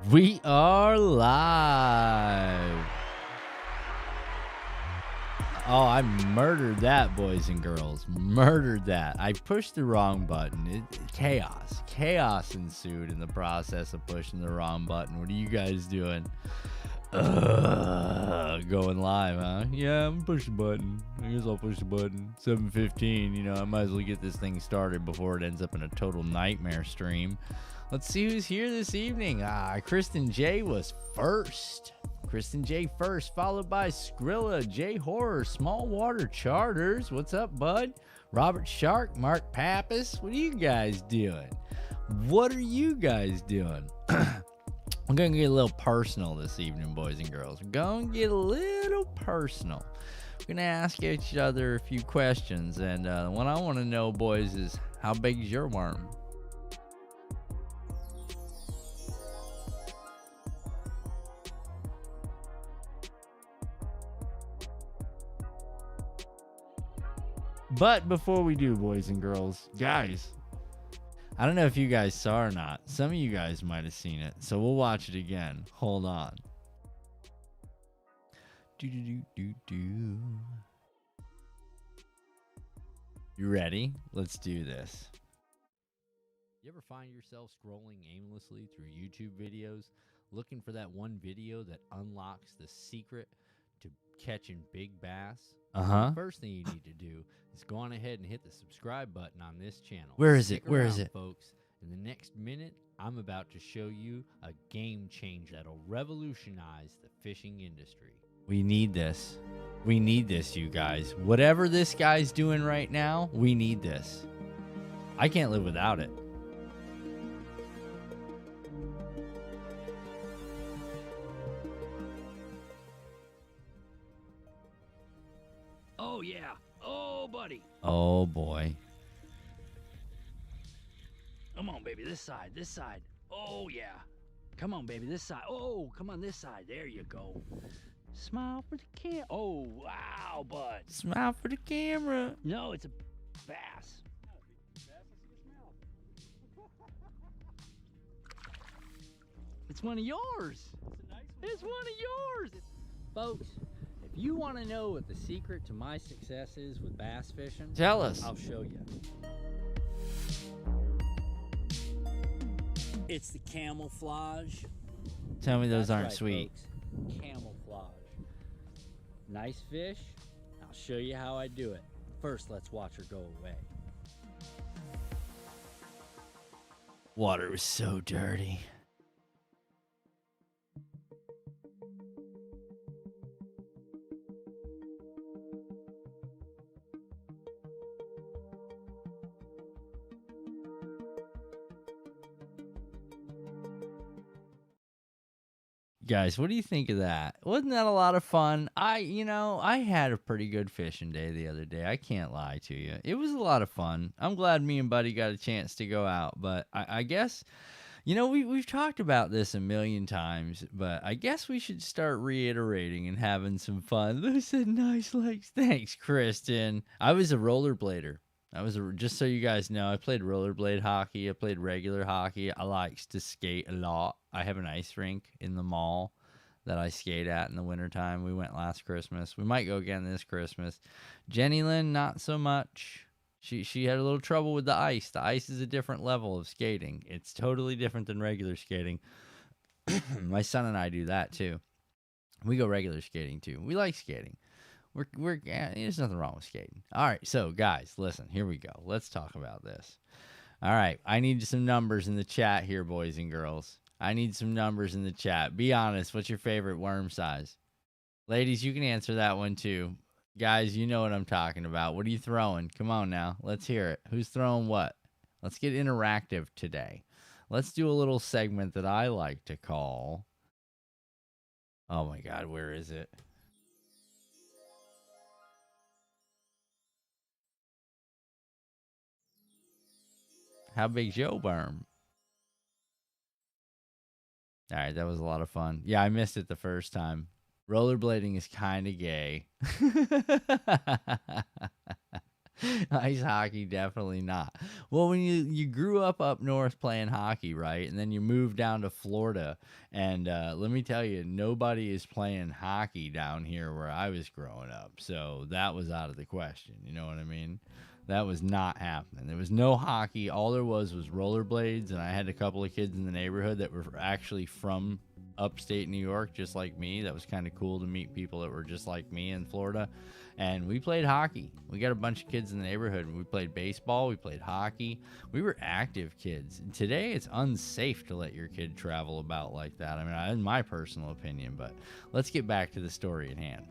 We are live. Oh, I murdered that, boys and girls. Murdered that. I pushed the wrong button. Chaos ensued in the process of pushing the wrong button. What are you guys doing? Going live, huh? Yeah, I'm pushing the button. I guess I'll push the button. 7:15. You know, I might as well get this thing started before it ends up in a total nightmare stream. Let's see who's here this evening. Kristen J was first. Kristen J first, followed by Skrilla, J Horror, Small Water Charters. What's up, bud? Robert Shark, Mark Pappas. What are you guys doing? What are you guys doing? We're going to get a little personal this evening, boys and girls. We're going to get a little personal. We're going to ask each other a few questions. And what I want to know, boys, is how big is your worm? But before we do, boys and girls, guys, I don't know if you guys saw or not. Some of you guys might have seen it, so we'll watch it again. Hold on. Do. You ready? Let's do this. You ever find yourself scrolling aimlessly through YouTube videos, looking for that one video that unlocks the secret to catching big bass? The first thing you need to do is go on ahead and hit the subscribe button on this channel. Where is it? Where is it? Folks, in the next minute, I'm about to show you a game changer that'll revolutionize the fishing industry. We need this. We need this, you guys. Whatever this guy's doing right now, we need this. I can't live without it. Oh, yeah. Oh, buddy. Oh, boy. Come on, baby. This side. This side. Oh, yeah. Come on, baby. This side. Oh, come on, this side. There you go. Smile for the camera. Oh, wow, bud. Smile for the camera. No, it's a bass. It's one of yours. It's one of yours. Folks, if you want to know what the secret to my success is with bass fishing, Tell us. I'll show you. It's the camouflage. Tell me those That's aren't right, sweet. folks. Camouflage. Nice fish. I'll show you how I do it. First, let's watch her go away. Water was so dirty. Guys, what do you think of that? Wasn't that a lot of fun? I had a pretty good fishing day the other day. I can't lie to you. It was a lot of fun. I'm glad me and Buddy got a chance to go out. But I guess, we've talked about this a million times, but I guess we should start reiterating and having some fun. Lou said, nice legs. Thanks, Kristen. I was a rollerblader. Just so you guys know, I played rollerblade hockey. I played regular hockey. I likes to skate a lot. I have an ice rink in the mall that I skate at in the wintertime. We went last Christmas. We might go again this Christmas. Jenny Lynn, not so much. She had a little trouble with the ice. The ice is a different level of skating. It's totally different than regular skating. My son and I do that too. We go regular skating too. We like skating. There's nothing wrong with skating. All right, so guys, listen, here we go. Let's talk about this. All right, I need some numbers in the chat here, boys and girls. I need some numbers in the chat. Be honest, what's your favorite worm size? Ladies, you can answer that one too. Guys, you know what I'm talking about. What are you throwing? Come on now, let's hear it. Who's throwing what? Let's get interactive today. Let's do a little segment that I like to call... Oh my God, where is it? How big's your worm? All right, that was a lot of fun. Yeah, I missed it the first time. Rollerblading is kind of gay. Ice hockey, definitely not. Well, when you grew up north playing hockey, right, and then you moved down to Florida, and let me tell you, nobody is playing hockey down here where I was growing up, so that was out of the question. You know what I mean? That was not happening. There was no hockey. All there was rollerblades, and I had a couple of kids in the neighborhood that were actually from upstate New York, just like me. That was kind of cool to meet people that were just like me in Florida. And we played hockey. We got a bunch of kids in the neighborhood, and we played baseball. We played hockey. We were active kids. Today, it's unsafe to let your kid travel about like that. I mean, in my personal opinion, but let's get back to the story at hand.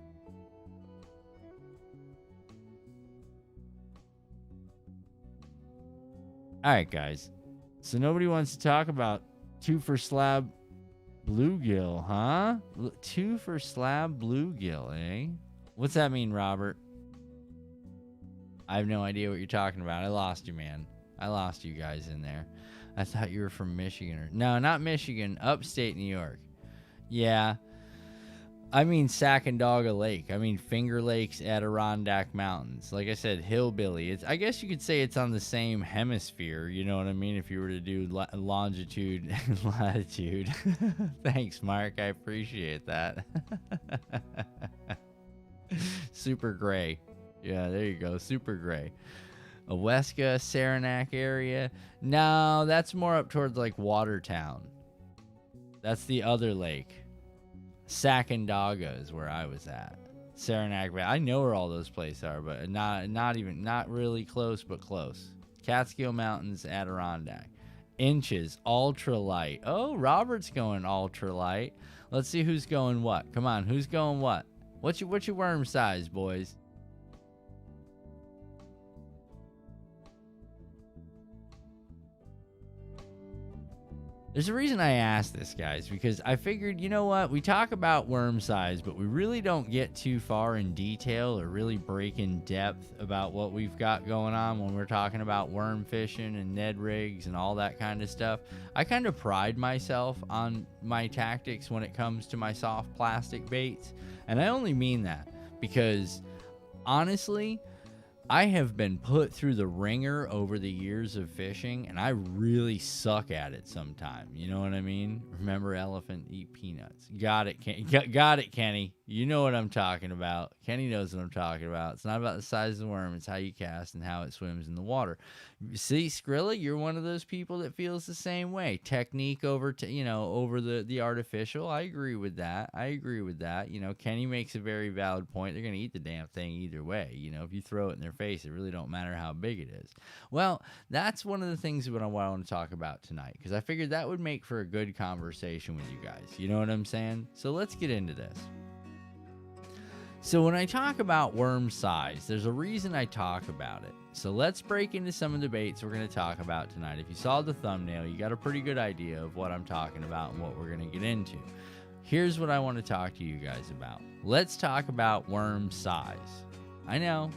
All right, guys. So nobody wants to talk about 2 for slab bluegill, huh? 2 for slab bluegill, eh? What's that mean, Robert? I have no idea what you're talking about. I lost you, man. I lost you guys in there. I thought you were from Michigan. No, not Michigan. Upstate New York. Yeah. I mean Sacandaga Lake. I mean Finger Lakes, Adirondack Mountains. Like I said, hillbilly. I guess you could say it's on the same hemisphere. You know what I mean? If you were to do longitude and latitude. Thanks, Mark. I appreciate that. Super gray. Yeah, there you go. Super gray. Owesca, Saranac area. No, that's more up towards like Watertown. That's the other lake. Sacandaga is where I was at. Saranac Valley. I know where all those places are, but not really close, but close. Catskill Mountains, Adirondack. Inches, ultralight. Oh, Robert's going ultralight. Let's see who's going what. Come on, who's going what? What's your worm size, boys? There's a reason I asked this, guys, because I figured, you know what? We talk about worm size, but we really don't get too far in detail or really break in depth about what we've got going on when we're talking about worm fishing and Ned rigs and all that kind of stuff. I kind of pride myself on my tactics when it comes to my soft plastic baits, and I only mean that because, honestly, I have been put through the ringer over the years of fishing, and I really suck at it sometimes. You know what I mean? Remember, elephant eat peanuts. Got it, got it, Kenny. You know what I'm talking about. Kenny knows what I'm talking about. It's not about the size of the worm. It's how you cast and how it swims in the water. See, Skrilla, you're one of those people that feels the same way. Technique over the artificial. I agree with that. You know, Kenny makes a very valid point. They're going to eat the damn thing either way. You know, if you throw it in their face, it really don't matter how big it is. Well, that's one of the things that I want to talk about tonight, because I figured that would make for a good conversation with you guys. You know what I'm saying? So let's get into this. So when I talk about worm size, there's a reason I talk about it. So let's break into some of the baits we're going to talk about tonight. If you saw the thumbnail, you got a pretty good idea of what I'm talking about and what we're going to get into. Here's what I want to talk to you guys about. Let's talk about worm size. I know,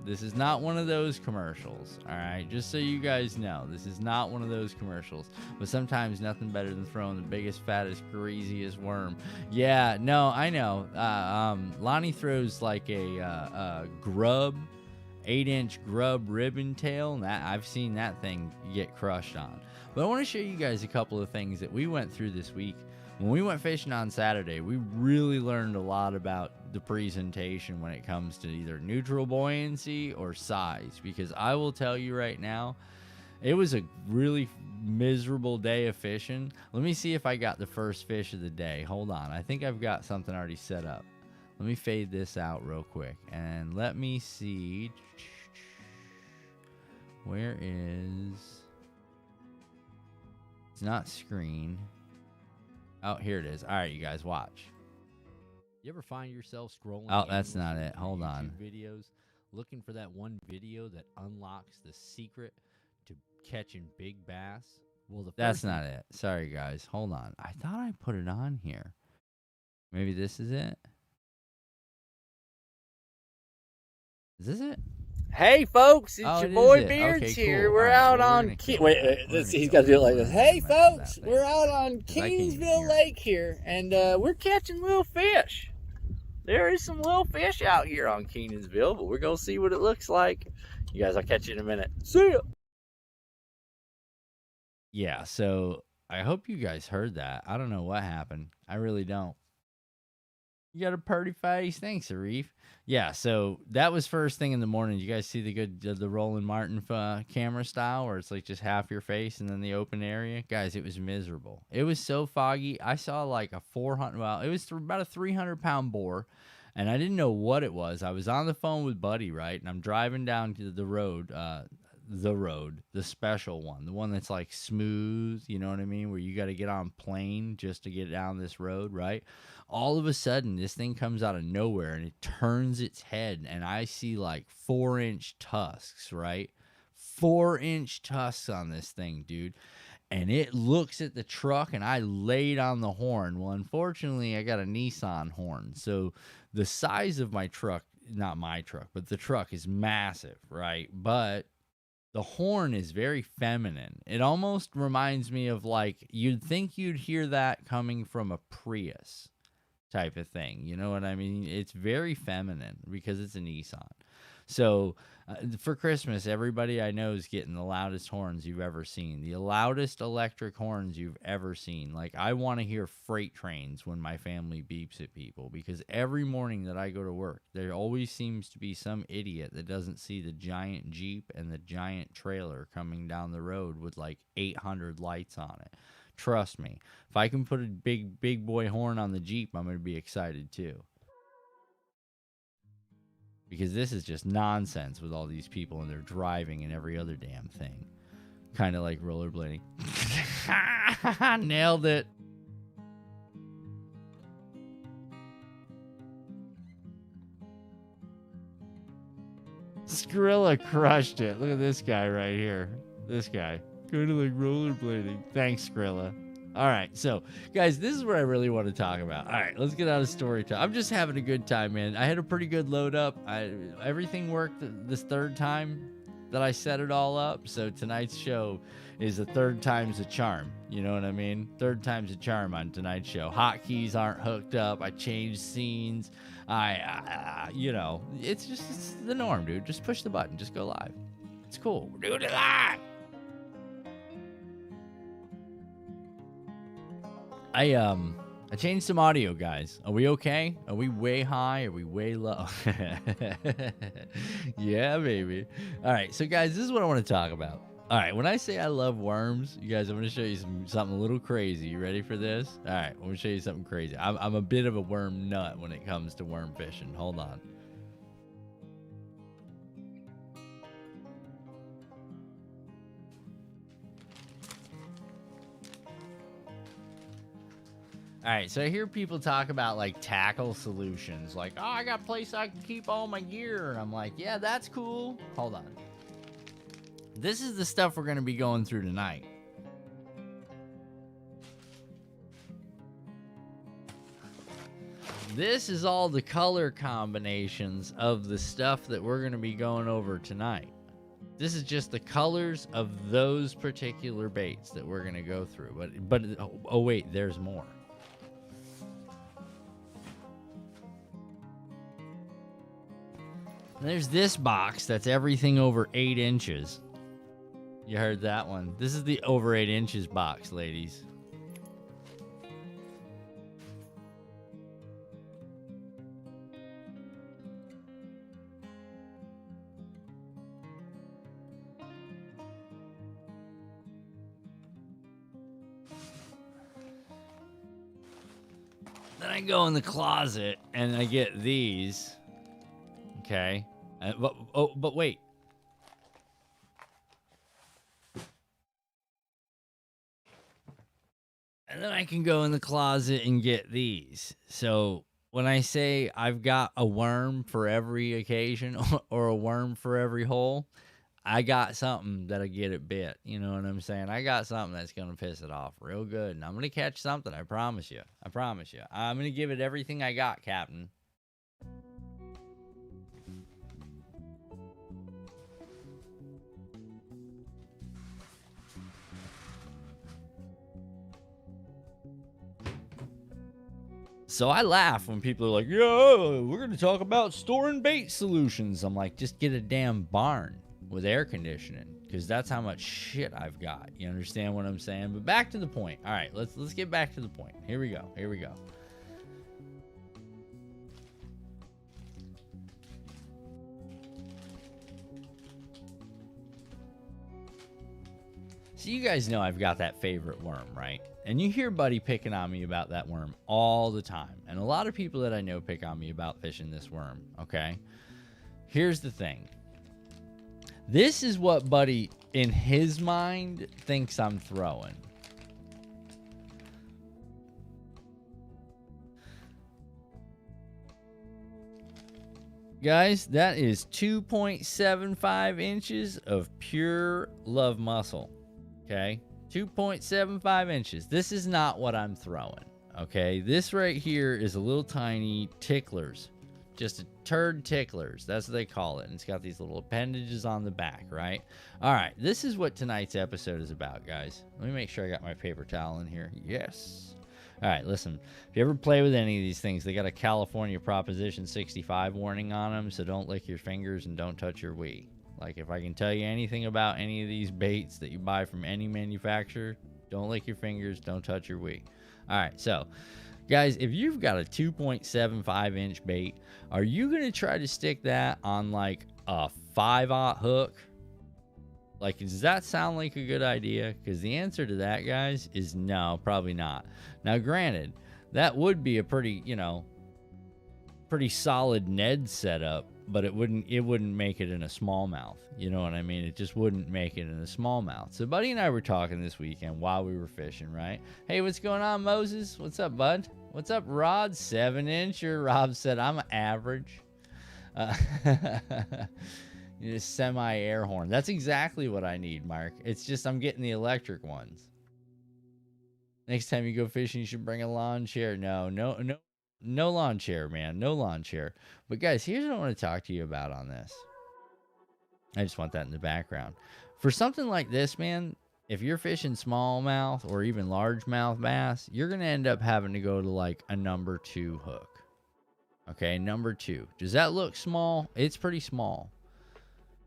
this is not one of those commercials, all right? Just so you guys know, this is not one of those commercials. But sometimes nothing better than throwing the biggest, fattest, greasiest worm. Yeah, no, I know. Lonnie throws like a grub, 8-inch grub ribbon tail, and I've seen that thing get crushed on. But I want to show you guys a couple of things that we went through this week. When we went fishing on Saturday, we really learned a lot about the presentation when it comes to either neutral buoyancy or size, because I will tell you right now, it was a really miserable day of fishing. Let me see if I got the first fish of the day. Hold on. I think I've got something already set up. Let me fade this out real quick, and let me see. Where is... It's not screen. Oh, here it is. All right, you guys, watch. You ever find yourself scrolling? Oh, that's not it. Hold on. Videos, looking for that one video that unlocks the secret to catching big bass? Well, that's not it. Sorry, guys. Hold on. I thought I put it on here. Maybe this is it. Is this it? Hey folks, it's your boy it. Beards Okay, here. cool. We're All right, out well, on he's got to do it like this. Hey folks, we're out on I can't even Kingsville hear. Lake here, and we're catching little fish. there is some little fish out here on Kenansville, but we're going to see what it looks like. You guys, I'll catch you in a minute. See ya! Yeah, so I hope you guys heard that. I don't know what happened. I really don't. You got a pretty face. Thanks, Arif. Yeah, so that was first thing in the morning. You guys see the Roland Martin camera style where it's like just half your face and then the open area? Guys, it was miserable. It was so foggy. I saw like a 400, well, it was about a 300-pound boar, and I didn't know what it was. I was on the phone with Buddy, right? And I'm driving down to the road, the special one, the one that's like smooth, you know what I mean, where you got to get on plane just to get down this road, right? All of a sudden this thing comes out of nowhere and it turns its head and I see like 4-inch tusks, right? 4-inch tusks on this thing, dude. And it looks at the truck and I laid on the horn. Well, unfortunately I got a Nissan horn, so the size of my truck, not my truck, but the truck is massive, right? But the horn is very feminine. It almost reminds me of like, you'd think you'd hear that coming from a Prius type of thing. You know what I mean? It's very feminine because it's a Nissan. So for Christmas, everybody I know is getting the loudest horns you've ever seen. The loudest electric horns you've ever seen. Like, I want to hear freight trains when my family beeps at people, because every morning that I go to work, there always seems to be some idiot that doesn't see the giant Jeep and the giant trailer coming down the road with like 800 lights on it. Trust me, if I can put a big boy horn on the Jeep, I'm going to be excited too. Because this is just nonsense with all these people and they're driving and every other damn thing. Kind of like rollerblading. Nailed it. Skrilla crushed it. Look at this guy right here. This guy. Kind of like rollerblading. Thanks, Skrilla. All right, so guys, this is what I really want to talk about. All right, let's get out of story time. I'm just having a good time, man. I had a pretty good load up. Everything worked this third time that I set it all up. So tonight's show is the third time's a charm. You know what I mean? Third time's a charm on tonight's show. Hotkeys aren't hooked up. I changed scenes. You know, it's the norm, dude. Just push the button. Just go live. It's cool. We're doing it live. I changed some audio, guys. Are we okay? Are we way high? Are we way low? Yeah, baby. All right, so guys, this is what I want to talk about. All right, when I say I love worms, you guys, I'm going to show you something a little crazy. You ready for this? All right, I'm going to show you something crazy. I'm a bit of a worm nut when it comes to worm fishing. Hold on. All right, so I hear people talk about like tackle solutions, like, oh, I got a place I can keep all my gear. And I'm like, yeah, that's cool. Hold on. This is the stuff we're going to be going through tonight. This is all the color combinations of the stuff that we're going to be going over tonight. This is just the colors of those particular baits that we're going to go through. But oh wait, there's more. There's this box that's everything over 8 inches. You heard that one. This is the over 8 inches box, ladies. Then I go in the closet and I get these. Okay. But wait. And then I can go in the closet and get these. So when I say I've got a worm for every occasion or a worm for every hole, I got something that'll get it bit. You know what I'm saying? I got something that's going to piss it off real good. And I'm going to catch something. I promise you. I promise you. I'm going to give it everything I got, Captain. So I laugh when people are like, "Yeah, we're going to talk about storing bait solutions." I'm like, just get a damn barn with air conditioning, because that's how much shit I've got. You understand what I'm saying? But back to the point. All right, let's get back to the point. Here we go. So you guys know I've got that favorite worm, right? And you hear Buddy picking on me about that worm all the time. And a lot of people that I know pick on me about fishing this worm, okay? Here's the thing. This is what Buddy, in his mind, thinks I'm throwing. Guys, that is 2.75 inches of pure love muscle. Okay, 2.75 inches. This is not what I'm throwing. Okay, this right here is a little tiny ticklers, just a turd ticklers. That's what they call it. And it's got these little appendages on the back, right? All right, this is what tonight's episode is about, guys. Let me make sure I got my paper towel in here. Yes. All right, listen. If you ever play with any of these things, they got a California Proposition 65 warning on them, so don't lick your fingers and don't touch your Wii. Like, if I can tell you anything about any of these baits that you buy from any manufacturer, don't lick your fingers, don't touch your Wii. All right, so, guys, if you've got a 2.75 inch bait, are you going to try to stick that on, like, a 5/0 hook? Like, does that sound like a good idea? Because the answer to that, guys, is no, probably not. Now, granted, that would be a pretty, pretty solid Ned setup, but it wouldn't make it in a smallmouth. You know what I mean? It just wouldn't make it in a smallmouth. So Buddy and I were talking this weekend while we were fishing, right? Hey, what's going on, Moses? What's up, bud? What's up, Rod? 7-incher. Rob said, I'm average. Just semi-air horn. That's exactly what I need, Mark. It's just I'm getting the electric ones. Next time you go fishing, you should bring a lawn chair. No lawn chair, man. No lawn chair. But guys, here's what I want to talk to you about on this. I just want that in the background. For something like this, man, if you're fishing smallmouth or even largemouth bass, you're going to end up having to go to like a number 2 hook. Okay, number 2. Does that look small? It's pretty small.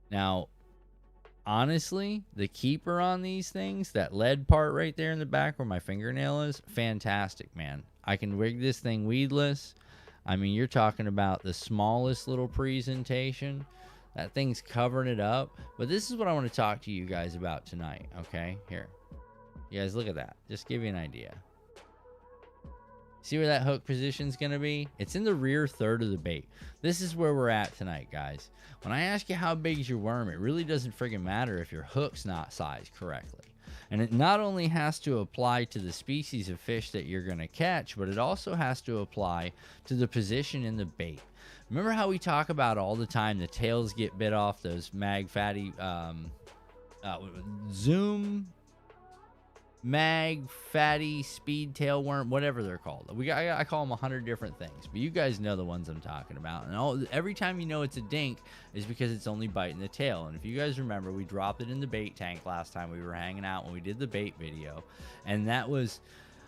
Now, honestly, the keeper on these things, that lead part right there in the back where my fingernail is, fantastic, man. I can rig this thing weedless. I mean, you're talking about the smallest little presentation. That thing's covering it up. But this is what I want to talk to you guys about tonight, okay? Here. You guys, look at that. Just give you an idea. See where that hook position's going to be? It's in the rear third of the bait. This is where we're at tonight, guys. When I ask you how big is your worm, it really doesn't friggin' matter if your hook's not sized correctly. And it not only has to apply to the species of fish that you're going to catch, but it also has to apply to the position in the bait. Remember how we talk about all the time the tails get bit off those mag fatty zoom mag fatty speed tailworm, whatever they're called. I call them 100 different things, but you guys know the ones I'm talking about. And every time you know it's a dink is because it's only biting the tail. And if you guys remember, we dropped it in the bait tank last time we were hanging out when we did the bait video, and that was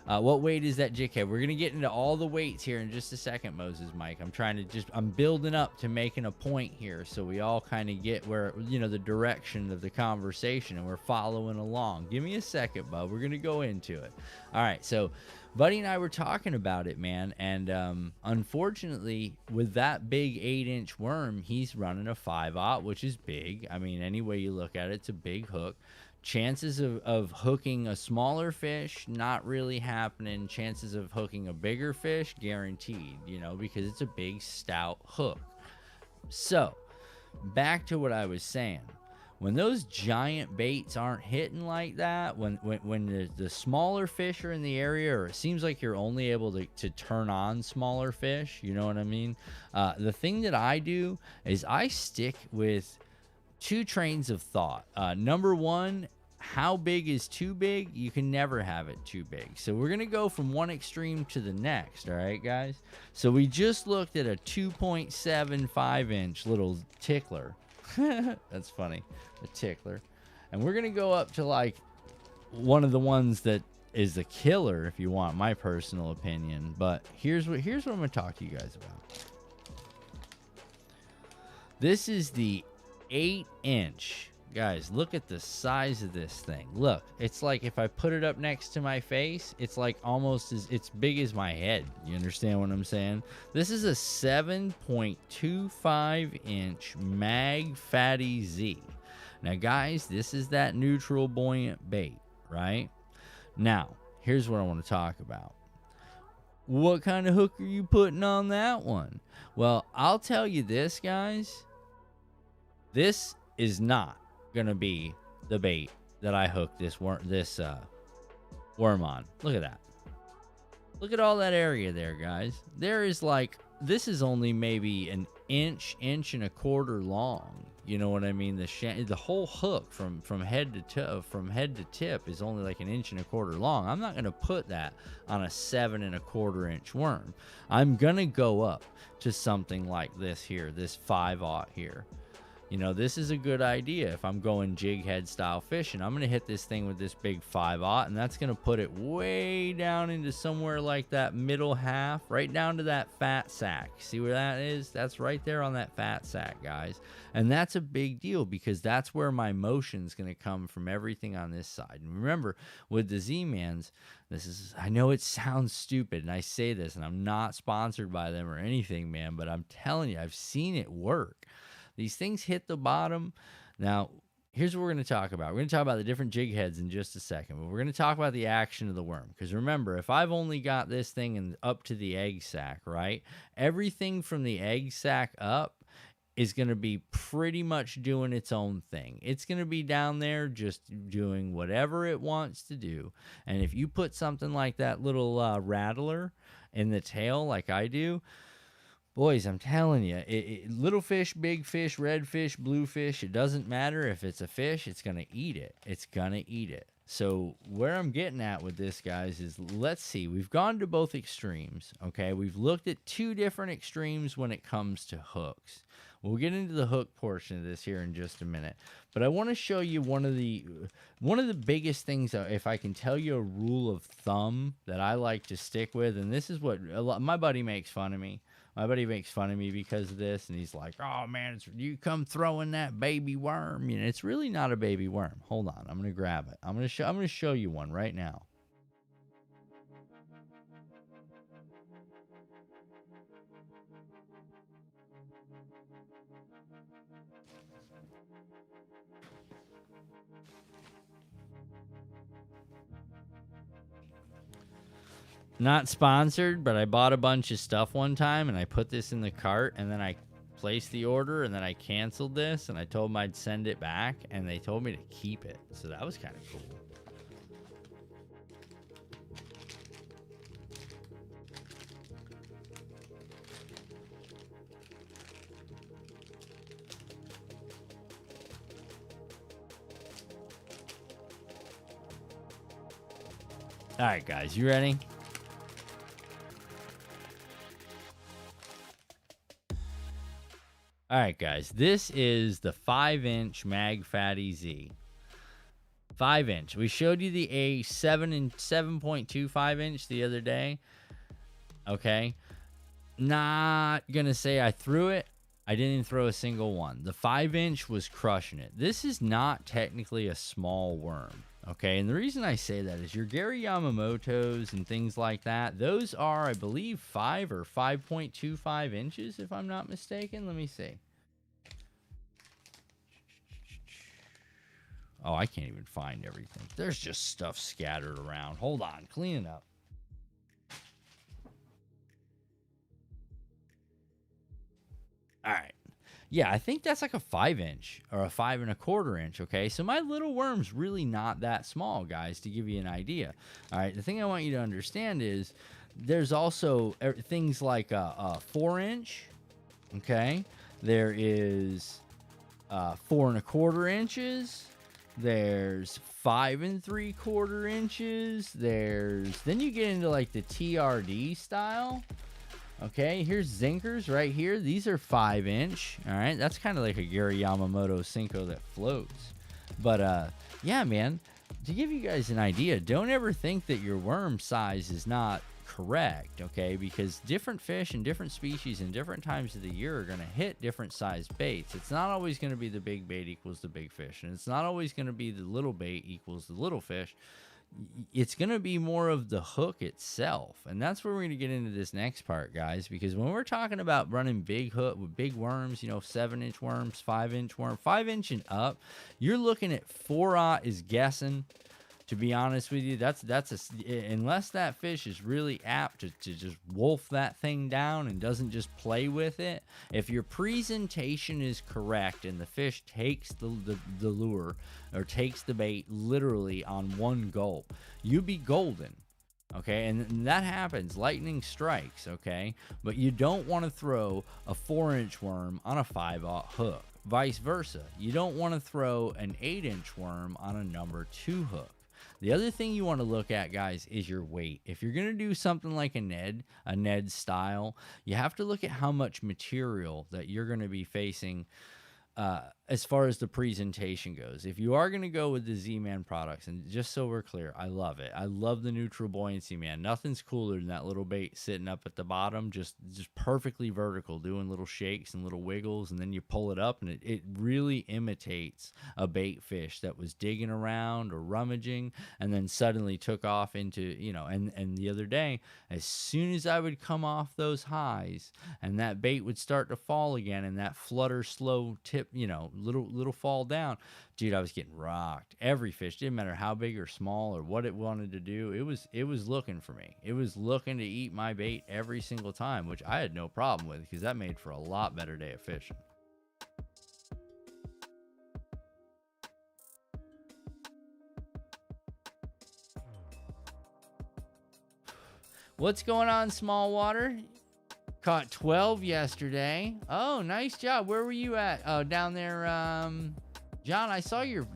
what weight is that jig head? We're gonna get into all the weights here in just a second, Moses Mike. I'm building up to making a point here so we all kind of get where, the direction of the conversation and we're following along. Give me a second, bud. We're gonna go into it. All right, so Buddy and I were talking about it, man, and unfortunately with that big 8-inch worm, he's running a 5/0, which is big. I mean, any way you look at it, it's a big hook. Chances of hooking a smaller fish, not really happening. Chances of hooking a bigger fish, guaranteed, because it's a big, stout hook. So, back to what I was saying. When those giant baits aren't hitting like that, when the smaller fish are in the area, or it seems like you're only able to turn on smaller fish, you know what I mean? The thing that I do is I stick with 2 trains of thought. Number 1, how big is too big? You can never have it too big. So we're going to go from one extreme to the next, all right, guys? So we just looked at a 2.75 inch little tickler. That's funny, a tickler. And we're going to go up to like one of the ones that is the killer if you want my personal opinion. But here's what I'm going to talk to you guys about. This is the 8-inch. Guys, look at the size of this thing. Look, it's like if I put it up next to my face, it's like almost it's big as my head. You understand what I'm saying? This is a 7.25 inch Mag Fatty Z. Now, guys, this is that neutral buoyant bait, right? Now, here's what I want to talk about. What kind of hook are you putting on that one? Well, I'll tell you this, guys. This is not gonna be the bait that I hook this worm on. Look at that. Look at all that area there, guys. There is like, this is only maybe an inch and a quarter long. You know what I mean? The whole hook from head to tip is only like an inch and a quarter long. I'm not gonna put that on a 7.25 inch worm. I'm gonna go up to something like this here, this 5/0 here. You know, this is a good idea. If I'm going jig head style fishing, I'm going to hit this thing with this big 5/0, and that's going to put it way down into somewhere like that middle half, right down to that fat sack. See where that is? That's right there on that fat sack, guys. And that's a big deal because that's where my motion is going to come from, everything on this side. And remember, with the Z-Mans, I know it sounds stupid, and I say this, and I'm not sponsored by them or anything, man, but I'm telling you, I've seen it work. These things hit the bottom. Now, here's what we're going to talk about. We're going to talk about the different jig heads in just a second, but we're going to talk about the action of the worm. Because remember, if I've only got this thing up to the egg sac, right? Everything from the egg sac up is going to be pretty much doing its own thing. It's going to be down there just doing whatever it wants to do. And if you put something like that little rattler in the tail like I do, boys, I'm telling you, little fish, big fish, red fish, blue fish, it doesn't matter. If it's a fish, it's going to eat it. It's going to eat it. So where I'm getting at with this, guys, is let's see. We've gone to both extremes, okay? We've looked at two different extremes when it comes to hooks. We'll get into the hook portion of this here in just a minute. But I want to show you one of the biggest things, if I can tell you a rule of thumb that I like to stick with, and this is what my buddy makes fun of me. My buddy makes fun of me because of this, and he's like, "Oh man, you come throwing that baby worm." You know, it's really not a baby worm. Hold on, I'm gonna grab it. I'm gonna show you one right now. Not sponsored, but I bought a bunch of stuff one time, and I put this in the cart, and then I placed the order, and then I canceled this, and I told them I'd send it back, and they told me to keep it. So that was kind of cool. All right, guys, you ready? All right, guys, this is the 5-inch Mag Fatty Z. 5-inch. We showed you the A 7.25 inch the other day. Okay. Not going to say I threw it. I didn't throw a single one. The 5-inch was crushing it. This is not technically a small worm. Okay, and the reason I say that is your Gary Yamamoto's and things like that, those are, I believe, 5 or 5.25 inches, if I'm not mistaken. Let me see. Oh, I can't even find everything. There's just stuff scattered around. Hold on, clean it up. All right. Yeah, I think that's like a 5-inch or a 5.25 inch. Okay, so my little worm's really not that small, guys, to give you an idea. All right, the thing I want you to understand is there's also things like a 4-inch. Okay, there is 4.25 inches. There's 5 3/4 inches. Then you get into like the TRD style. Okay, here's Zinkers right here. These are 5-inch. All right, that's kind of like a Gary Yamamoto Senko that floats. But yeah, man, to give you guys an idea, don't ever think that your worm size is not correct, okay? Because different fish and different species and different times of the year are going to hit different sized baits. It's not always going to be the big bait equals the big fish, and it's not always going to be the little bait equals the little fish. It's going to be more of the hook itself. And that's where we're going to get into this next part, guys, because when we're talking about running big hook with big worms, 7-inch worms, 5-inch worm, 5-inch and up, you're looking at 4-aught is guessing. To be honest with you, unless that fish is really apt to just wolf that thing down and doesn't just play with it. If your presentation is correct and the fish takes the lure or takes the bait literally on one gulp, you be golden. Okay, and that happens. Lightning strikes, okay? But you don't want to throw a 4-inch worm on a 5-aught hook. Vice versa. You don't want to throw an 8-inch worm on a number 2 hook. The other thing you want to look at, guys, is your weight. If you're going to do something like a Ned style, you have to look at how much material that you're going to be facing as far as the presentation goes. If you are going to go with the Z-Man products, and just so we're clear, I love it. I love the neutral buoyancy, man. Nothing's cooler than that little bait sitting up at the bottom, just perfectly vertical, doing little shakes and little wiggles, and then you pull it up, and it really imitates a bait fish that was digging around or rummaging, and then suddenly took off into, and the other day, as soon as I would come off those highs, and that bait would start to fall again, and that flutter slow tip, little fall down, dude, I was getting rocked. Every fish, didn't matter how big or small or what it wanted to do, it was looking for me. It was looking to eat my bait every single time, which I had no problem with, because that made for a lot better day of fishing. What's going on, small water? Caught 12 yesterday. Oh, nice job. Where were you at? Oh, down there. John, I saw your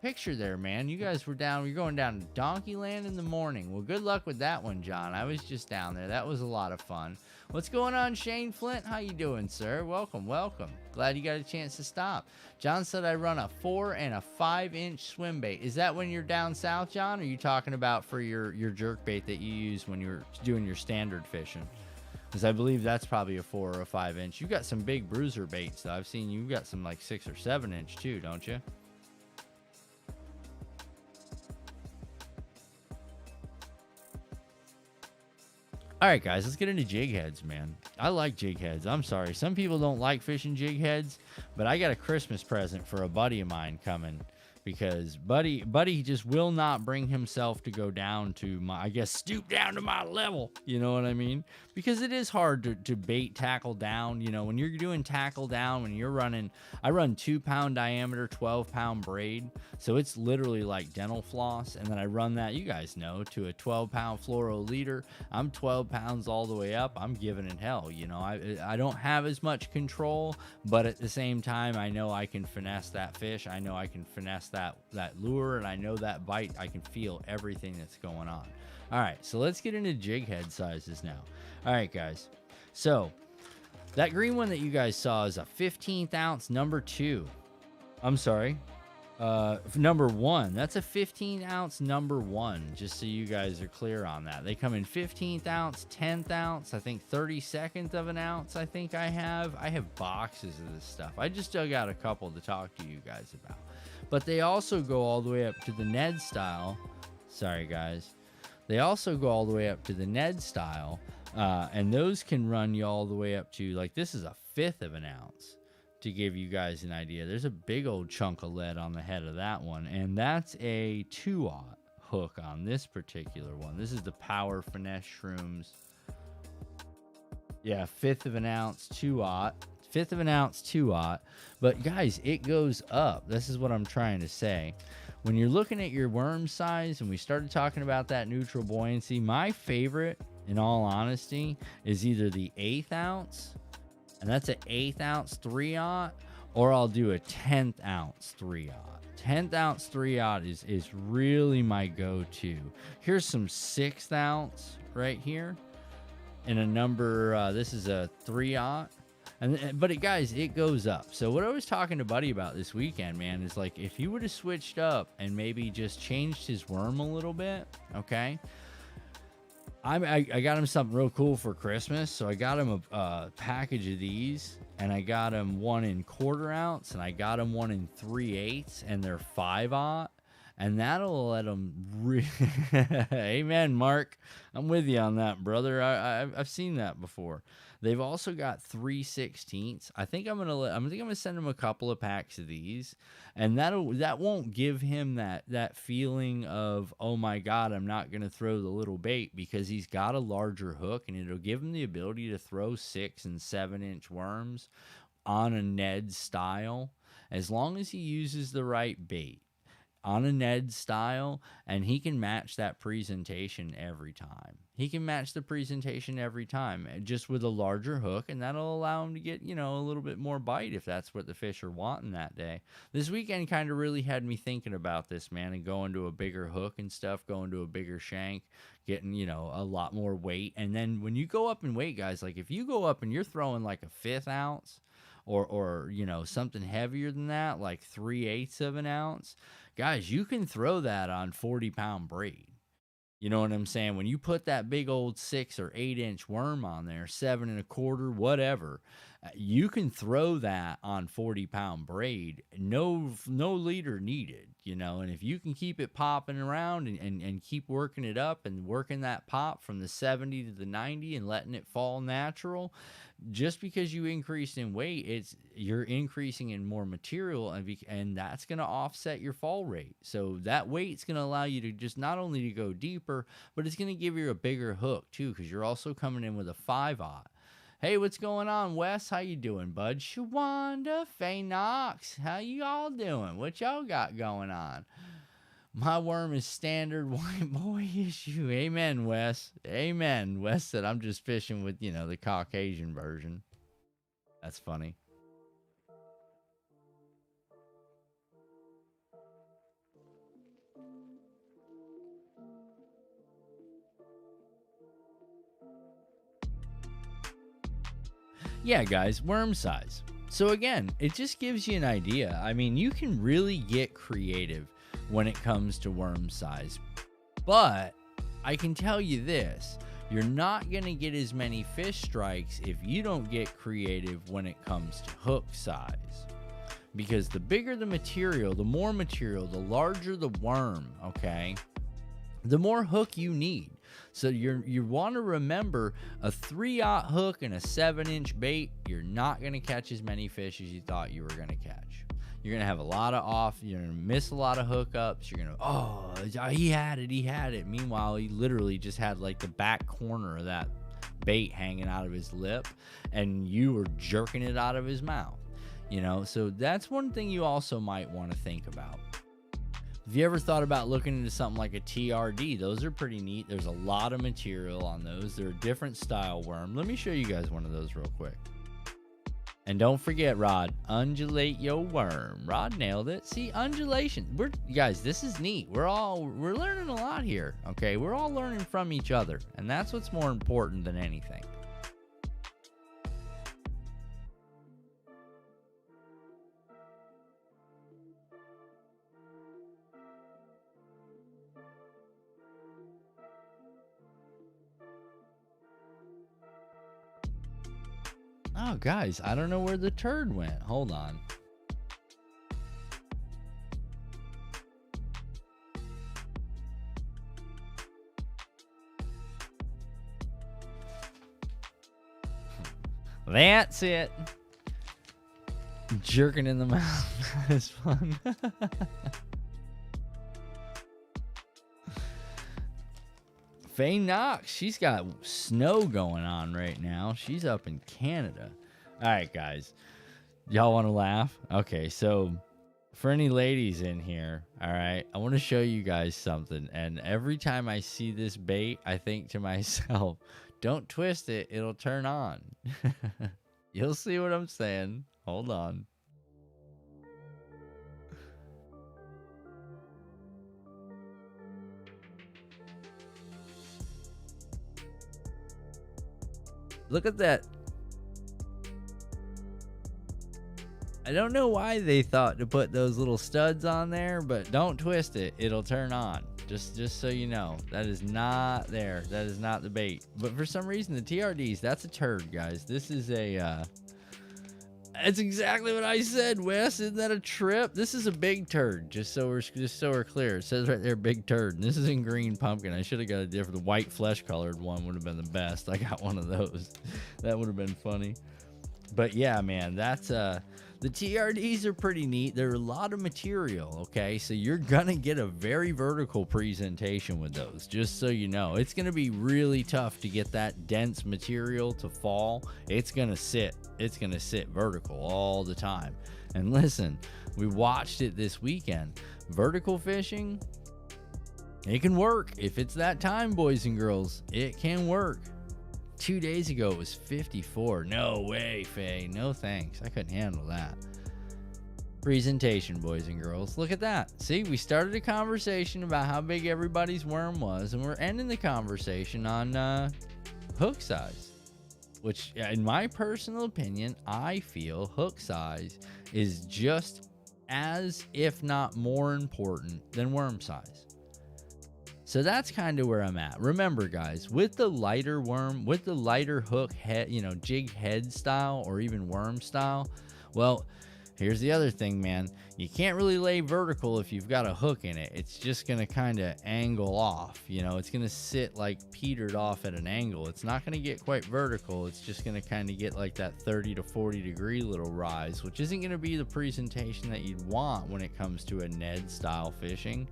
picture there, man. You guys were down. You're going down to Donkey Land in the morning. Well, good luck with that one, John. I was just down there. That was a lot of fun. What's going on, Shane Flint? How you doing, sir? Welcome. Glad you got a chance to stop. John said I run a 4 and a 5-inch swim bait. Is that when you're down south, John? Or are you talking about for your jerk bait that you use when you're doing your standard fishing? Because I believe that's probably a 4 or a 5-inch. You got some big bruiser baits, though. I've seen you got some like 6 or 7-inch too, don't you? All right, guys, let's get into jig heads, man. I like jig heads. I'm sorry. Some people don't like fishing jig heads, but I got a Christmas present for a buddy of mine coming, because buddy just will not bring himself to go down to my, I guess, stoop down to my level. You know what I mean? Because it is hard to bait tackle down. When you're doing tackle down, when you're running, I run 2-pound diameter, 12-pound braid. So it's literally like dental floss. And then I run that, you guys know, to a 12-pound fluoro leader. I'm 12 pounds all the way up. I'm giving it hell. I don't have as much control, but at the same time, I know I can finesse that fish. I know I can finesse that lure, and I know that bite. I can feel everything that's going on. All right, so let's get into jig head sizes now. All right, guys. So that green one that you guys saw is a 15th ounce number 2. I'm sorry. Number 1. That's a 15-ounce number 1, just so you guys are clear on that. They come in 15th ounce, 10th ounce, I think 32nd of an ounce. I think I have boxes of this stuff. I just dug out a couple to talk to you guys about. But they also go all the way up to the Ned style. Sorry, guys. They also go all the way up to the Ned style, and those can run you all the way up to, like, this is a 1/5 of an ounce, to give you guys an idea. There's a big old chunk of lead on the head of that one, and that's a 2-aught hook on this particular one. This is the Power Finesse Shrooms. Yeah, 1/5 of an ounce, 2-aught. 1/5 of an ounce, 2-aught. But guys, it goes up. This is what I'm trying to say. When you're looking at your worm size, and we started talking about that neutral buoyancy, my favorite, in all honesty, is either the 1/8 ounce, and that's an 1/8 ounce 3-aught, or I'll do a 10th ounce 3-aught. 10th ounce 3-aught is really my go-to. Here's some 6th ounce right here, and a number, this is a 3-aught. But guys, it goes up. So what I was talking to Buddy about this weekend, man, is like if he would have switched up and maybe just changed his worm a little bit, okay? I got him something real cool for Christmas. So I got him a package of these, and I got him one in 1/4 ounce, and I got him one in 3/8, and they're 5/0. And that'll let him Amen, Mark. I'm with you on that, brother. I've seen that before. They've also got 3/16. I think I'm gonna send him a couple of packs of these, and that won't give him that feeling of, oh my God, I'm not gonna throw the little bait, because he's got a larger hook, and it'll give him the ability to throw 6 and 7-inch worms on a Ned style, as long as he uses the right bait on a Ned style, and he can match that presentation every time. He can match the presentation every time, just with a larger hook, and that'll allow him to get, a little bit more bite if that's what the fish are wanting that day. This weekend kind of really had me thinking about this, man, and going to a bigger hook and stuff, going to a bigger shank, getting, a lot more weight. And then when you go up in weight, guys, like if you go up and you're throwing like a 1/5 ounce, or something heavier than that, like 3/8 of an ounce, guys, you can throw that on 40-pound braid. You know what I'm saying? When you put that big old 6 or 8-inch worm on there, 7 1/4, whatever, you can throw that on 40-pound braid. No leader needed, and if you can keep it popping around and keep working it up and working that pop from the 70 to the 90 and letting it fall natural, just because you increased in weight, you're increasing in more material, and that's going to offset your fall rate. So that weight's going to allow you to just not only to go deeper, but it's going to give you a bigger hook too, because you're also coming in with a 5/0. Hey, what's going on, Wes? How you doing, bud? Shawanda, Faye Knox, how you all doing? What y'all got going on? My worm is standard white boy issue. Amen, Wes. Amen. Wes said I'm just fishing with, the Caucasian version. That's funny. Yeah, guys, worm size. So again, it just gives you an idea. I mean, you can really get creative when it comes to worm size. But I can tell you this, you're not going to get as many fish strikes if you don't get creative when it comes to hook size. Because the bigger the material, the more material, the larger the worm, okay, the more hook you need. So you want to remember, a 3/0 hook and a 7-inch bait, you're not going to catch as many fish as you thought you were going to catch. You're going to have a lot of off. You're going to miss a lot of hookups. You're going to, he had it. Meanwhile, he literally just had like the back corner of that bait hanging out of his lip, and you were jerking it out of his mouth. So that's one thing you also might want to think about. Have you ever thought about looking into something like a TRD? Those are pretty neat. There's a lot of material on those. They're a different style worm. Let me show you guys one of those real quick. And don't forget, Rod, undulate your worm. Rod nailed it. See, undulation. Guys, this is neat. We're learning a lot here, okay? We're all learning from each other, and that's what's more important than anything. Oh, guys, I don't know where the turd went. Hold on. That's it. Jerking in the mouth. That's fun. Faye Knox, she's got snow going on right now. She's up in Canada. All right, guys. Y'all want to laugh? Okay, so for any ladies in here, all right, I want to show you guys something. And every time I see this bait, I think to myself, don't twist it. It'll turn on. You'll see what I'm saying. Hold on. Look at that. I don't know why they thought to put those little studs on there, but don't twist it. It'll turn on. Just so you know, that is not there. That is not the bait. But for some reason, the TRDs, that's a turd, guys. This is a, that's exactly what I said, Wes. Isn't that a trip? This is a big turd, just so we're clear. It says right there, big turd. And this is in green pumpkin. I should have got a different, white flesh-colored one would have been the best. I got one of those. That would have been funny. But yeah, man, that's the TRDs are pretty neat. They're a lot of material, okay? So you're gonna get a very vertical presentation with those, just so you know. It's gonna be really tough to get that dense material to fall. It's gonna sit vertical all the time. And listen, we watched it this weekend. Vertical fishing, it can work. If it's that time, boys and girls, it can work. 2 days ago, it was 54. No way, Faye. No thanks. I couldn't handle that. Presentation, boys and girls. Look at that. See, we started a conversation about how big everybody's worm was, and we're ending the conversation on hook size, which, in my personal opinion, I feel hook size is just as, if not more important than worm size. So that's kind of where I'm at. Remember, guys, with the lighter worm, with the lighter hook head, you know, jig head style or even worm style, well, here's the other thing, man. You can't really lay vertical if you've got a hook in it. It's just going to kind of angle off. You know, it's going to sit like petered off at an angle. It's not going to get quite vertical. It's just going to kind of get like that 30 to 40 degree little rise, which isn't going to be the presentation that you'd want when it comes to a Ned style fishing.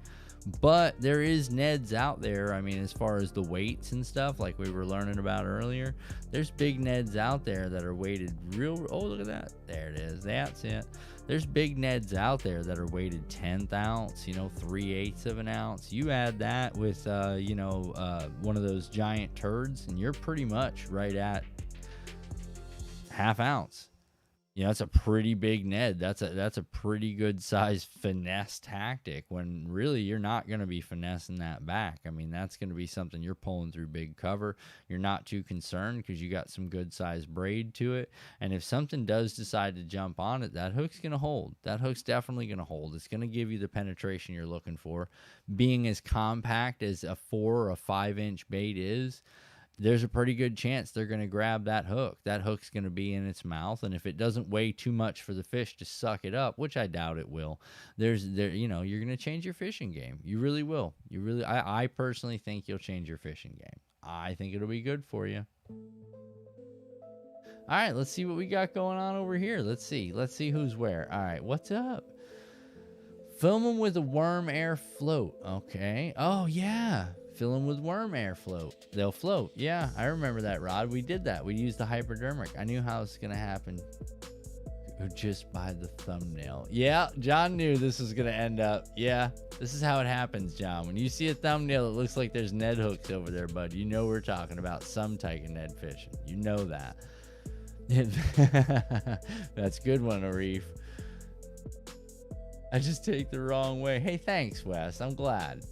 But there is Neds out there. I mean, as far as the weights and stuff, like we were learning about earlier, there's big Neds out there that are weighted real. Oh, look at that. There it is. That's it. There's big Neds out there that are weighted 1/10 ounce, you know, 3/8 of an ounce. You add that with, one of those giant turds, and you're pretty much right at 1/2 ounce. You know, that's a pretty big Ned. That's a pretty good size finesse tactic when really you're not going to be finessing that back. I mean, that's going to be something you're pulling through big cover. You're not too concerned because you got some good size braid to it. And if something does decide to jump on it, that hook's going to hold. That hook's definitely going to hold. It's going to give you the penetration you're looking for. Being as compact as a 4 or a 5-inch bait is, there's a pretty good chance they're going to grab that hook. That hook's going to be in its mouth, and if it doesn't weigh too much for the fish to suck it up, which I doubt it will, you're going to change your fishing game. You really will. I personally think you'll change your fishing game. I think it'll be good for you. All right, let's see what we got going on over here. Let's see who's where. All right, what's up? Filming with a worm air float. Okay. Oh, yeah. Fill them with worm air float. They'll float. Yeah, I remember that, Rod. We did that. We used the hypodermic. I knew how it was going to happen just by the thumbnail. Yeah, John knew this was going to end up. Yeah, this is how it happens, John. When you see a thumbnail, it looks like there's Ned hooks over there, bud. You know we're talking about some type of Ned fishing. You know that. That's a good one, Arif. I just take the wrong way. Hey, thanks, Wes. I'm glad.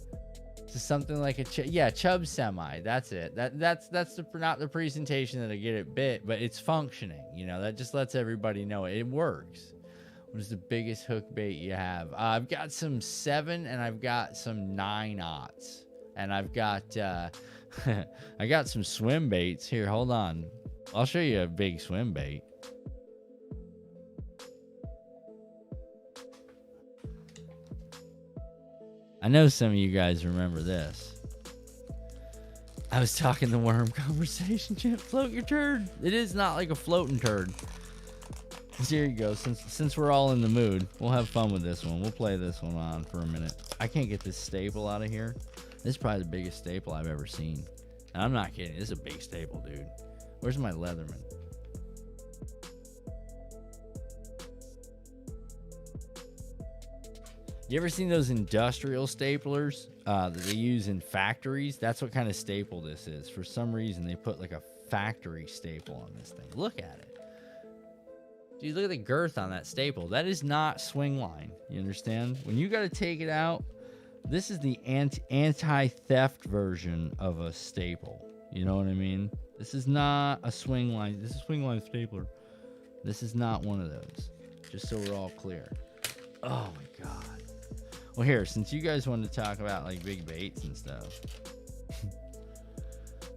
Something like a chub semi. That's it. That's not the presentation that'll get it bit, but it's functioning. You know, that just lets everybody know it works. What is the biggest hook bait you have? I've got some 7 and I've got some 9/0, and I've got I got some swim baits here. Hold on, I'll show you a big swim bait. I know some of you guys remember this. I was talking the worm conversation, Chip. Float your turd. It is not like a floating turd. So here you go. Since we're all in the mood, we'll have fun with this one. We'll play this one on for a minute. I can't get this staple out of here. This is probably the biggest staple I've ever seen. And I'm not kidding. This is a big staple, dude. Where's my Leatherman? You ever seen those industrial staplers that they use in factories? That's what kind of staple this is. For some reason, they put like a factory staple on this thing. Look at it. Dude, look at the girth on that staple. That is not swing line. You understand? When you got to take it out, this is the anti-theft version of a staple. You know what I mean? This is not a swing line. This is a swing line stapler. This is not one of those. just so we're all clear. Oh my god. Well, here, since you guys wanted to talk about like big baits and stuff,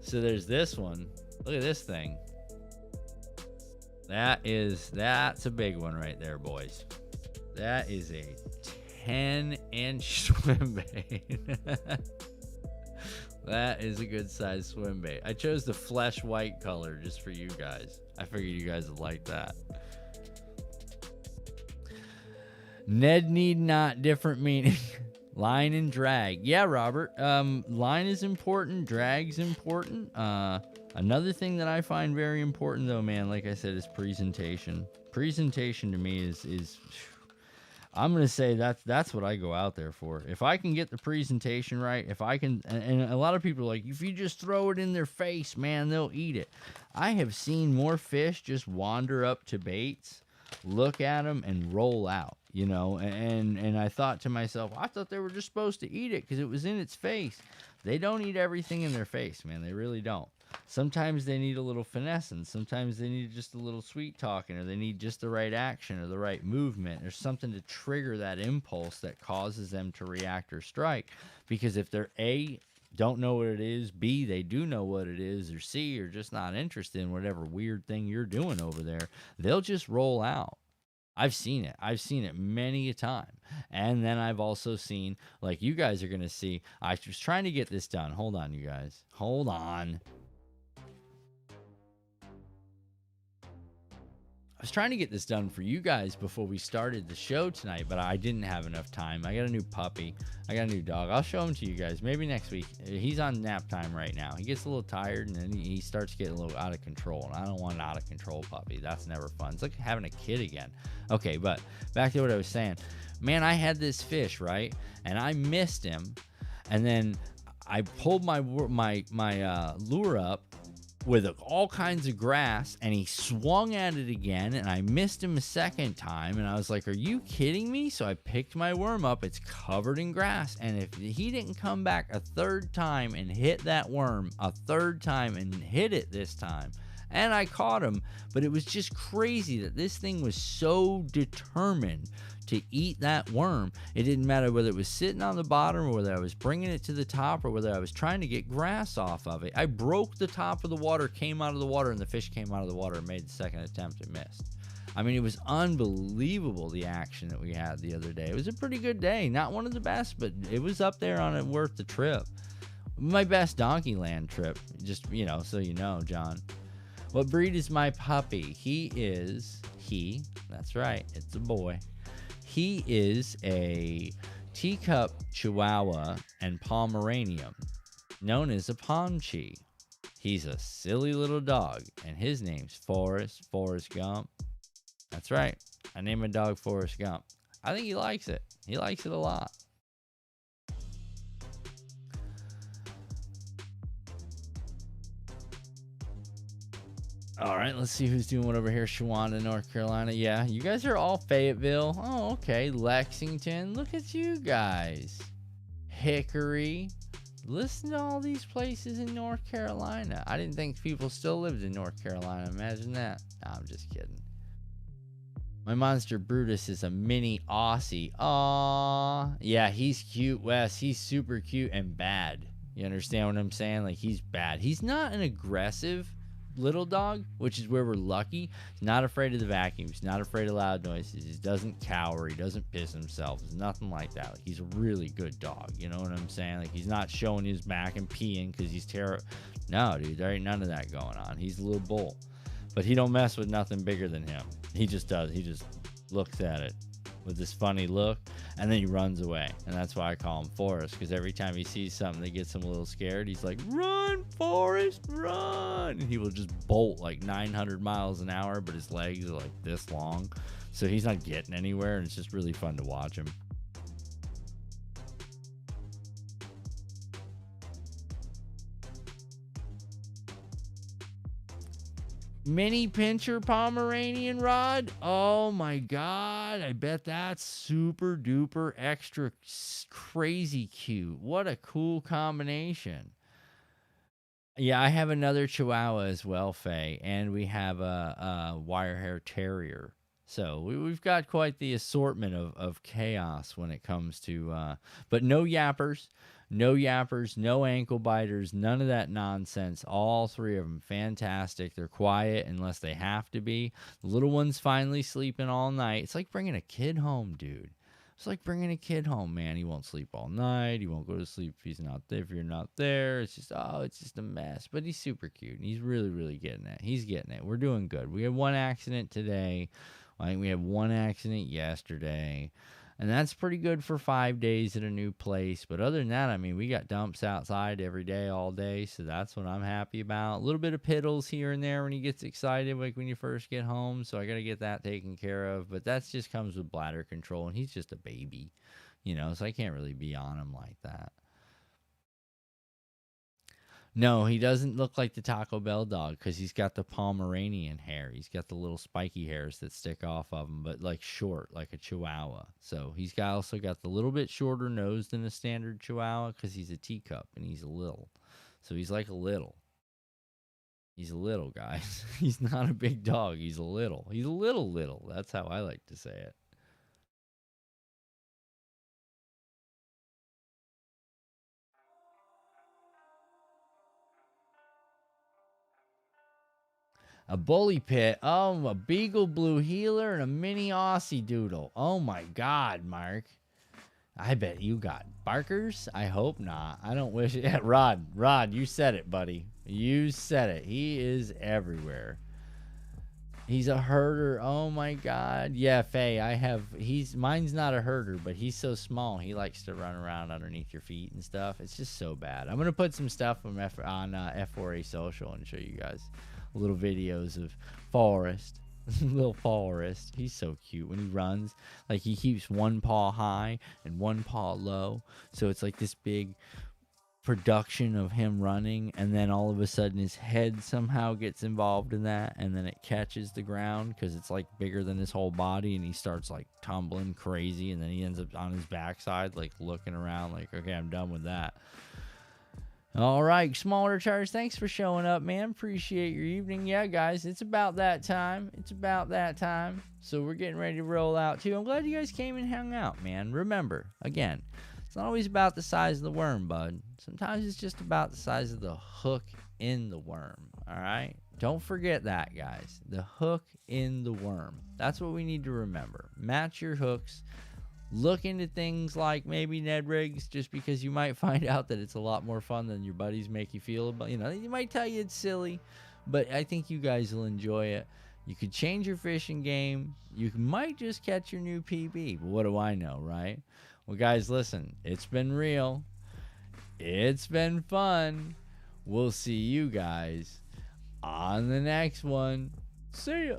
so there's this one. Look at this thing. That's a big one right there, boys. That is a 10-inch swim bait. That is a good size swim bait. I chose the flesh white color just for you guys. I figured you guys would like that. Ned need not, different meaning. Line and drag. Yeah, Robert. Line is important. Drag's important. Another thing that I find very important though, man, like I said, is presentation. Presentation to me is I'm going to say that's what I go out there for. If I can get the presentation right, if I can, and a lot of people are like, if you just throw it in their face, man, they'll eat it. I have seen more fish just wander up to baits, look at them, and roll out, you know, and I thought to myself, I thought they were just supposed to eat it because it was in its face. They don't eat everything in their face, man. They really don't. Sometimes they need a little finessing. Sometimes they need just a little sweet talking, or they need just the right action or the right movement or something to trigger that impulse that causes them to react or strike. Because if they're A, don't know what it is, B, they do know what it is, or C, are just not interested in whatever weird thing you're doing over there, they'll just roll out. I've seen it. I've seen it many a time. And then I've also seen, like you guys are going to see, I was trying to get this done. Hold on, you guys. Hold on. I was trying to get this done for you guys before we started the show tonight, but I didn't have enough time. I got a new puppy. I got a new dog. I'll show him to you guys maybe next week. He's on nap time right now. He gets a little tired, and then he starts getting a little out of control, and I don't want an out of control puppy. That's never fun. It's like having a kid again. Okay, but back to what I was saying. Man, I had this fish, right? And I missed him, and then I pulled my lure up with all kinds of grass, and he swung at it again, and I missed him a second time, and I was like, are you kidding me? So I picked my worm up. It's covered in grass, and if he didn't come back a third time and hit that worm a third time and hit it this time, and I caught him, but it was just crazy that this thing was so determined to eat that worm. It didn't matter whether it was sitting on the bottom or whether I was bringing it to the top or whether I was trying to get grass off of it. I broke the top of the water, came out of the water, and the fish came out of the water and made the second attempt and missed. I mean, it was unbelievable, the action that we had the other day. It was a pretty good day. Not one of the best, but it was up there on it, worth the trip. My best Donkeyland trip, just, you know, so you know, John. What breed is my puppy? That's right, it's a boy. He is a teacup Chihuahua and Pomeranian, known as a Pomchi. He's a silly little dog, and his name's Forrest Gump. That's right, I named my dog Forrest Gump. I think he likes it. He likes it a lot. All right, let's see who's doing what over here. Shawanda, North Carolina. Yeah, you guys are all Fayetteville. Oh, okay. Lexington. Look at you guys. Hickory. Listen to all these places in North Carolina. I didn't think people still lived in North Carolina. Imagine that. No, I'm just kidding. My monster Brutus is a mini Aussie. Aww. Yeah, he's cute, Wes. He's super cute and bad. You understand what I'm saying? Like, he's bad. He's not an aggressive little dog, which is where we're lucky. He's not afraid of the vacuum. He's not afraid of loud noises. He doesn't cower. He doesn't piss himself. It's nothing like that. Like, he's a really good dog. You know what I'm saying? Like, he's not showing his back and peeing because he's No, dude, there ain't none of that going on. He's a little bull. But he don't mess with nothing bigger than him. He just does. He just looks at it with this funny look, and then he runs away. And that's why I call him Forrest, because every time he sees something that gets him a little scared, he's like, run, Forrest, run! And he will just bolt like 900 miles an hour, but his legs are like this long. So he's not getting anywhere, and it's just really fun to watch him. Mini pincher Pomeranian rod. Oh my God. I bet that's super duper extra crazy cute. What a cool combination. Yeah, I have another Chihuahua as well, Faye. And we have a wire hair terrier. So we've got quite the assortment of chaos when it comes to, but no yappers, no ankle biters, none of that nonsense. All three of them, fantastic. They're quiet unless they have to be. The little one's finally sleeping all night. It's like bringing a kid home, dude. It's like bringing a kid home, man. He won't sleep all night. He won't go to sleep if he's not there. If you're not there, it's just a mess. But he's super cute. And he's really, really getting it. He's getting it. We're doing good. We had one accident today. I think we had one accident yesterday. And that's pretty good for 5 days at a new place. But other than that, I mean, we got dumps outside every day, all day. So that's what I'm happy about. A little bit of piddles here and there when he gets excited, like when you first get home. So I got to get that taken care of. But that just comes with bladder control. And he's just a baby, so I can't really be on him like that. No, he doesn't look like the Taco Bell dog because he's got the Pomeranian hair. He's got the little spiky hairs that stick off of him, but like short, like a Chihuahua. So he's also got the little bit shorter nose than a standard Chihuahua because he's a teacup and he's a little. So he's like a little. He's a little, guys. He's not a big dog. He's a little. He's a little. That's how I like to say it. A bully pit. Oh, a Beagle Blue Heeler and a mini Aussie Doodle. Oh my God, Mark. I bet you got barkers. I hope not. I don't wish it. Yeah, Rod, you said it, buddy. You said it. He is everywhere. He's a herder. Oh my God. Yeah, Faye, mine's not a herder, but he's so small. He likes to run around underneath your feet and stuff. It's just so bad. I'm going to put some stuff on F4A social and show you guys little videos of Forrest. Little Forrest. He's so cute when he runs. Like he keeps one paw high and one paw low. So it's like this big production of him running, and then all of a sudden his head somehow gets involved in that, and then it catches the ground because it's like bigger than his whole body, and he starts like tumbling crazy, and then he ends up on his backside like looking around like, okay, I'm done with that. All right, Smaller Charge, thanks for showing up, man. Appreciate your evening. Yeah, guys, it's about that time. So we're getting ready to roll out, too. I'm glad you guys came and hung out, man. Remember, again, it's not always about the size of the worm, bud. Sometimes it's just about the size of the hook in the worm, all right? Don't forget that, guys. The hook in the worm. That's what we need to remember. Match your hooks. Look into things like maybe Ned rigs, just because you might find out that it's a lot more fun than your buddies make you feel. But they might tell you it's silly, but I think you guys will enjoy it. You could change your fishing game. You might just catch your new PB. But what do I know, right? Well, guys, listen. It's been real. It's been fun. We'll see you guys on the next one. See ya.